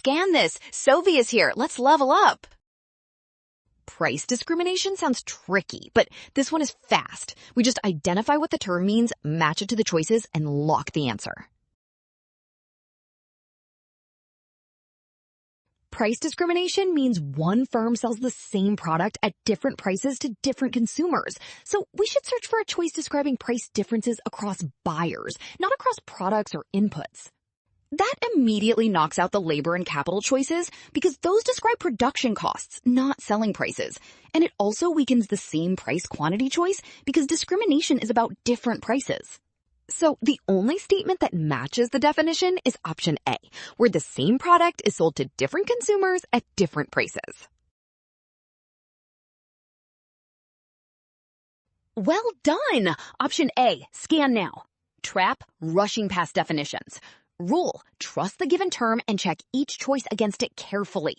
scan this. Sovi is here. Let's level up. Price discrimination sounds tricky, but this one is fast. We just identify what the term means, match it to the choices, and lock the answer. Price discrimination means one firm sells the same product at different prices to different consumers. So we should search for a choice describing price differences across buyers, not across products or inputs. That immediately knocks out the labor and capital choices because those describe production costs, not selling prices. And it also weakens the same price quantity choice because discrimination is about different prices. So the only statement that matches the definition is option A, where the same product is sold to different consumers at different prices. Well done! Option A, scan now. Trap, rushing past definitions. Rule, trust the given term and check each choice against it carefully.